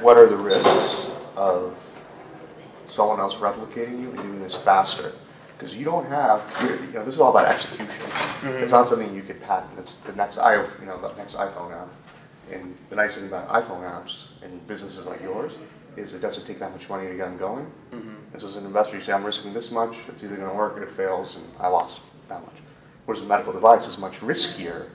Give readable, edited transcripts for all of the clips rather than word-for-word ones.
what are the risks of someone else replicating you and doing this faster? Because you don't have, this is all about execution. Mm-hmm. It's not something you could patent. It's the next iPhone app. And the nice thing about iPhone apps and businesses like yours is it doesn't take that much money to get them going. Mm-hmm. And so as an investor, you say, I'm risking this much, it's either going to work or it fails, and I lost that much. Whereas a medical device is much riskier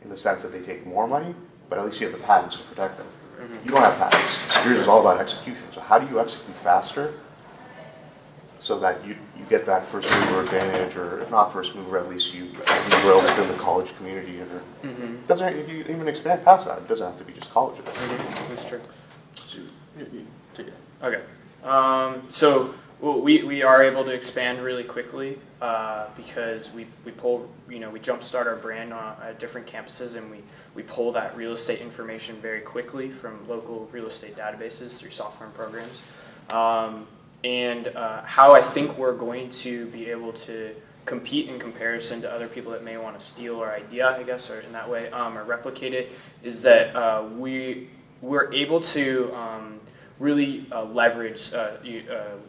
in the sense that they take more money, but at least you have the patents to protect them. Mm-hmm. You don't have patents. Yours is all about execution. So how do you execute faster so that you get that first mover advantage, or if not first mover, at least you grow within the college community? It doesn't you even expand past that. It doesn't have to be just colleges. Mm-hmm. That's true. Okay. So we are able to expand really quickly because we pull, we jumpstart our brand at different campuses, and we pull that real estate information very quickly from local real estate databases through software and programs. And how I think we're going to be able to compete in comparison to other people that may want to steal our idea, I guess, or in that way, or replicate it, is that we're able to really leverage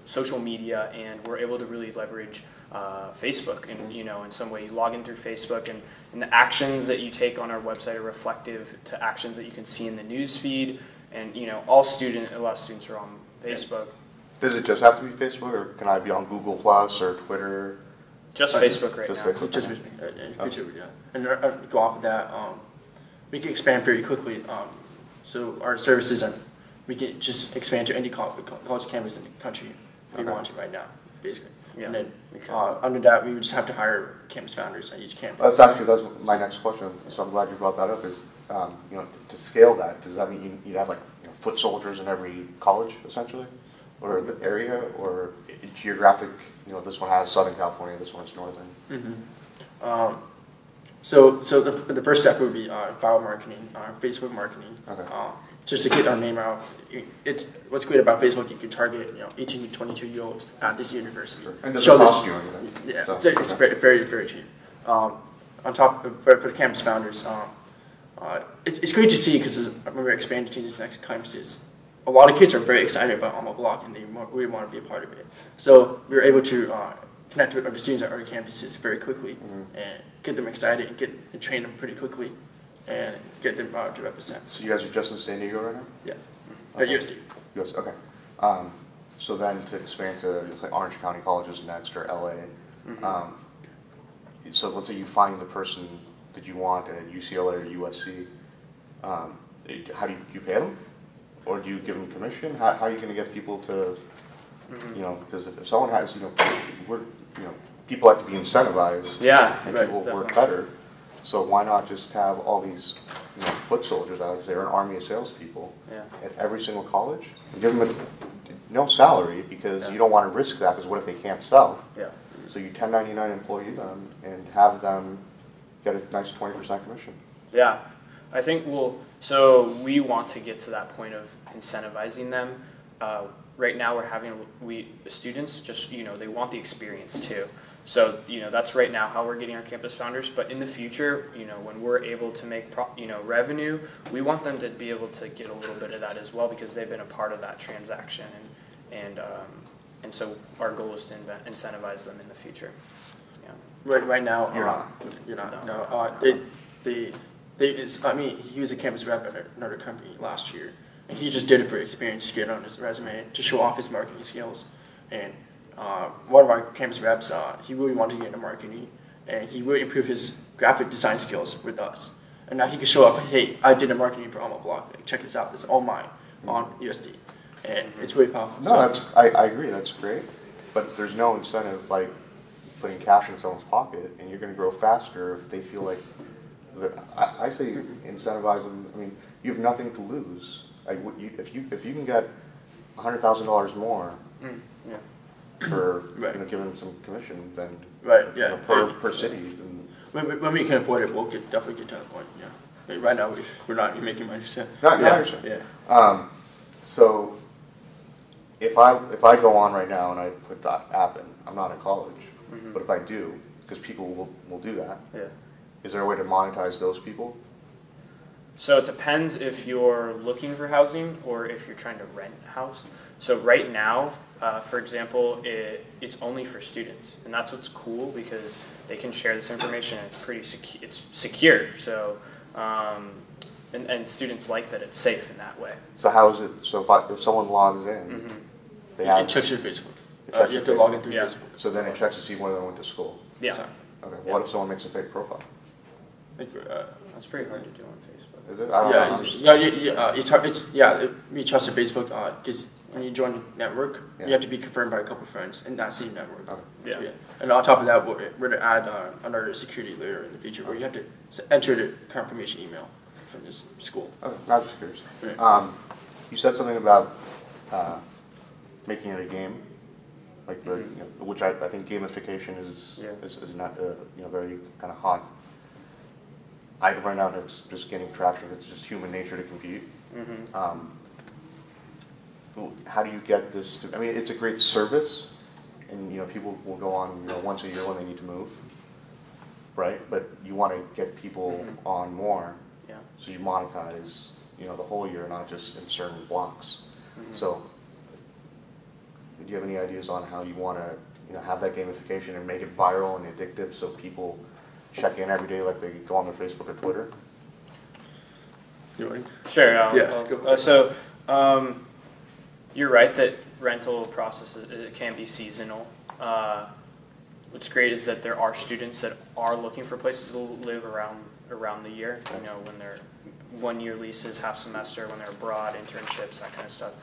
social media, and we're able to really leverage Facebook. And in some way, you log in through Facebook, and the actions that you take on our website are reflective to actions that you can see in the news feed. And a lot of students are on Facebook. Does it just have to be Facebook, or can I be on Google Plus or Twitter? Just Facebook right now. Facebook. Just Facebook. In the future, yeah. And go off of that, we can expand very quickly. So our services, we can just expand to any college campus in the country if we want to right now, basically. Yeah. And then under that, we would just have to hire campus founders at each campus. That's my next question. So I'm glad you brought that up. Is to scale that, does that mean you'd have foot soldiers in every college essentially, or the area, or geographic? This one has Southern California, this one's Northern. Mm-hmm. So the first step would be file marketing, Facebook marketing. Okay. Just to get our name out. What's great about Facebook, you can target 18 to 22-year-olds at this university. Sure. And does it cost you anything? Yeah, so, it's very, very cheap. On top, for the campus founders, it's great to see, because when we're expanding to these next campuses, a lot of kids are very excited about OnMyBlock, and they really want to be a part of it. So we were able to connect with the students at our campuses very quickly, and get them excited and train them pretty quickly, and get them to represent. So you guys are just in San Diego right now? Yeah. Okay. USD. Okay. So then to expand to Orange County colleges next, or LA. So let's say you find the person that you want at UCLA or USC. How do you pay them? Or do you give them commission? How are you going to get people to, because if someone has, people have to be incentivized. Yeah, and right, people definitely. work better. So why not just have all these, foot soldiers out there, an army of salespeople at every single college, and give them no salary, because you don't want to risk that, because what if they can't sell? Yeah. So you 1099 employee them and have them get a nice 20% commission. Yeah, I think so we want to get to that point of incentivizing them. Right now we're having, the students just, they want the experience too. So, that's right now how we're getting our campus founders. But in the future, when we're able to make, revenue, we want them to be able to get a little bit of that as well, because they've been a part of that transaction. And so our goal is to incentivize them in the future. Yeah. Right now, you're not. No. He was a campus rep at another company last year, and he just did it for experience to get on his resume, to show off his marketing skills. And one of our campus reps, he really wanted to get into marketing, and he really improved his graphic design skills with us. And now he can show up, hey, I did a marketing for OnMyBlock. Check this out. It's all mine on USD. And it's really powerful. No, I agree. That's great. But there's no incentive like putting cash in someone's pocket, and you're going to grow faster if they feel like. I say incentivize them. I mean, you have nothing to lose. Like, if you can get $100,000 more for giving them some commission, then per city. When we can afford it, we'll definitely get to that point. Yeah. I mean, right now we're not making money. So. I understand. Yeah. So if I go on right now and I put that app in, I'm not in college, but if I do, because people will do that. Yeah. Is there a way to monetize those people? So it depends if you're looking for housing or if you're trying to rent a house. So right now, for example, it's only for students, and that's what's cool because they can share this information. And it's pretty it's secure. So and students like that it's safe in that way. So how is it? So if someone logs in, they have it checks your Facebook. Checks You have your to log in Facebook. through Yeah. Facebook. So then it checks to see whether they went to school. Yeah. So, Okay. What if someone makes a fake profile? like, That's pretty hard to do on Facebook. Is it? I don't know. I'm just- we trust your Facebook because when you join the network, Yeah. you have to be confirmed by a couple of friends in that same network. Okay. Yeah. So, and on top of that, we're to add another security layer in the future where you have to enter the confirmation email from this school. Okay. I'm just curious. Right. You said something about making it a game, like the which I think gamification is not very kind of hot item right now. That's just getting traction. It's just human nature to compete. How do you get this to? I mean, it's a great service, and people will go on once a year when they need to move, right? But you want to get people on more, so you monetize the whole year, not just in certain blocks. So, do you have any ideas on how you want to have that gamification and make it viral and addictive, so people check in every day like they go on their Facebook or Twitter? You want? Sure. Yeah. So you're right that rental processes it can be seasonal. What's great is that there are students that are looking for places to live around the year. When they're 1-year leases, half semester, when they're abroad, internships, that kind of stuff.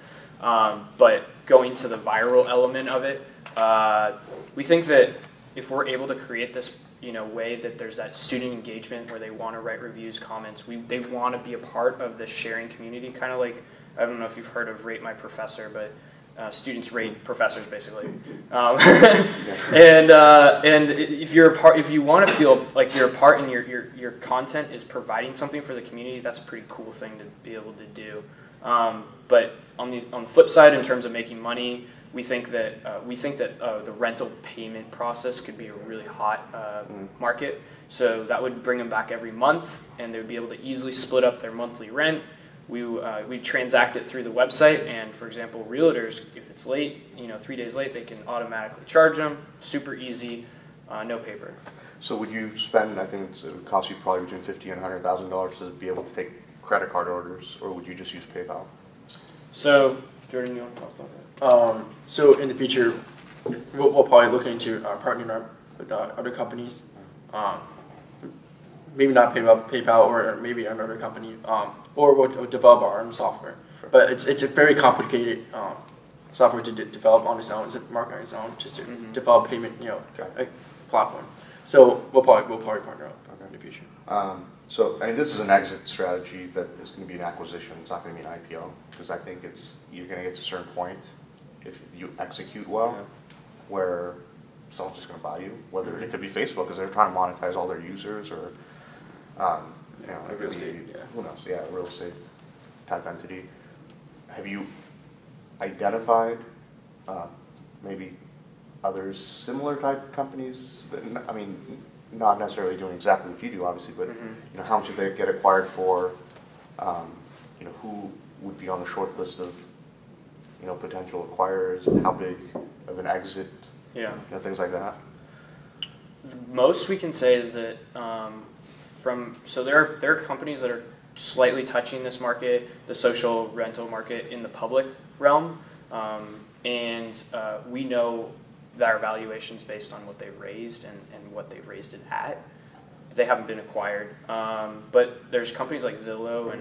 But going to the viral element of it, we think that if we're able to create this way that there's that student engagement where they want to write reviews, comments, they want to be a part of the sharing community, kind of like, I don't know if you've heard of Rate My Professor, but students rate professors basically. And if you're a part, if you want to feel like you're a part and your content is providing something for the community, that's a pretty cool thing to be able to do. But on the flip side, in terms of making money, we think that the rental payment process could be a really hot market. So that would bring them back every month, and they would be able to easily split up their monthly rent. We transact it through the website, and for example, realtors, if it's late, 3 days late, they can automatically charge them. Super easy, no paper. So would you spend? I think it would cost you probably between $50,000 and $100,000 to be able to take credit card orders, or would you just use PayPal? So, Jordan, you want to talk about that? So in the future, we'll probably look into partnering up with other companies. Maybe not PayPal or maybe another company, or we'll develop our own software. Sure. But it's a very complicated software to develop on its own. It's a market on its own, just to develop payment, a platform. So we'll probably partner up in the future. So I mean, this is an exit strategy that is going to be an acquisition. It's not going to be an IPO, because I think you're going to get to a certain point if you execute well, where someone's just going to buy you. Whether it could be Facebook, because they're trying to monetize all their users, or real estate. Who knows? Yeah, a real estate type entity. Have you identified maybe other similar type companies? I mean, not necessarily doing exactly what you do, obviously, but how much did they get acquired for? Who would be on the short list of potential acquirers? How big of an exit? Things like that. The most we can say is that so there are companies that are slightly touching this market, the social rental market in the public realm, and we know that our valuations based on what they've raised and what they've raised it at. They haven't been acquired, but there's companies like Zillow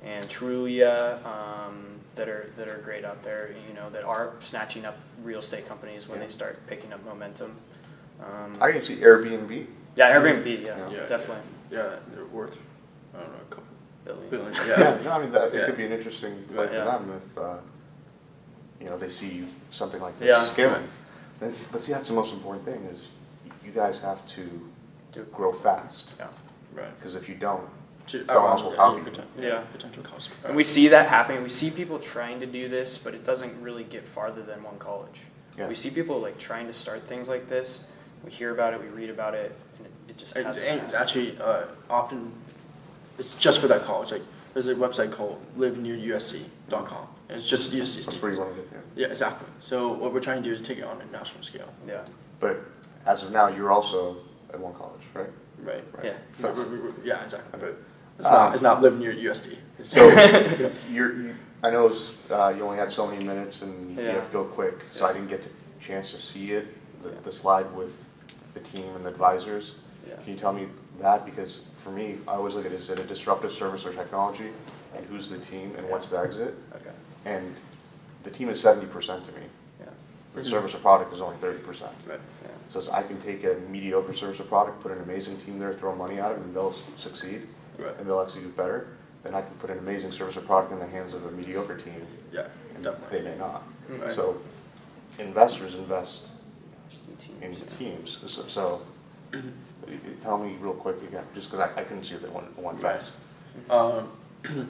and Trulia that are great out there, that are snatching up real estate companies when they start picking up momentum. I can see Airbnb. Yeah, Airbnb. Yeah, definitely. Yeah, they're worth, I don't know, a couple billion. Yeah. No, I mean it could be an interesting play for them if they see something like this scaling. But see, that's the most important thing is you guys have to grow fast. Yeah. Right. Because if you don't, Someone someone else will copy you. Potential customer. And we see that happening. We see people trying to do this, but it doesn't really get farther than one college. Yeah. We see people trying to start things like this. We hear about it, we read about it, and it just hasn't It's actually often it's just for that college. Like there's a website called livenearusc.com. And it's just USC That's students. pretty limited, yeah. Yeah, exactly. So what we're trying to do is take it on a national scale. Yeah. But as of now, you're also at one college, right? Right. Yeah. So, yeah, exactly. But it's not live near USD. So I know you only had so many minutes and you have to go quick, so I didn't get a chance to see it, the slide with the team and the advisors. Yeah. Can you tell me that? Because for me, I always look at it, is it a disruptive service or technology, and who's the team and what's the exit? Okay. And the team is 70% to me. Yeah. The service or product is only 30%. Right. Yeah. So I can take a mediocre service or product, put an amazing team there, throw money at it, and they'll succeed, Right. and they'll execute better. Then I can put an amazing service or product in the hands of a mediocre team, Yeah, and definitely. they may not. Right. So investors invest in Teams. teams. So tell me real quick again, just because I couldn't see it one fast.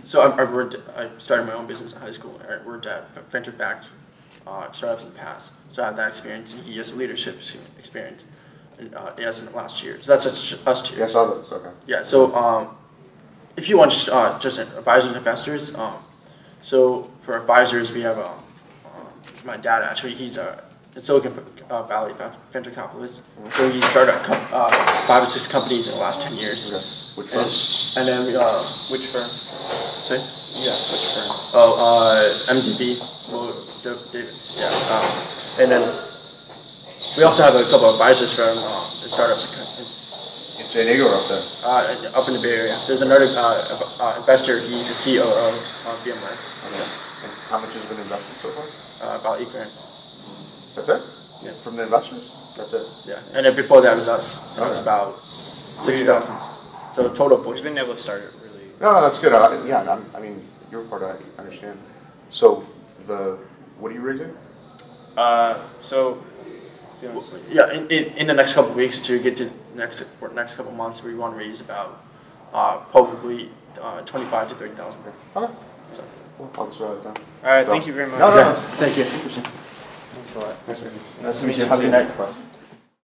So I started my own business in high school. I worked at venture-backed startups in the past. So I have that experience, and he has leadership experience as in the last year. So that's just us two. Yes, others. Okay. Yeah. So if you want just advisors and investors, so for advisors we have my dad actually. He's a Silicon Valley venture capitalist. So he started 5 or 6 companies in the last 10 years. Okay. Which one? And then Which firm? sorry. Yeah. Which firm? Oh, MDB. Well, David. Yeah. And then we also have a couple of advisors from startups In San Diego or up there? up in the Bay Area. There's another investor. He's the CEO of VMware. Okay. So, And how much has been invested so far? about $8 grand. That's it? Yeah. From the investors? That's it? Yeah. And then before that was us. That was Okay. about 6,000. So total We've 14. been able to start it really. No, that's good. I mean, your part I understand. So what are you raising? So. Yeah. In the next couple of weeks to get to next couple of months, we want to raise about probably 25 to 30,000. Okay. So. Well, I'll just write it down. All right. So- Thank you very much. No, no, no. Thank you. Thanks a lot. Nice meeting you. Nice to meet you. Have a good night.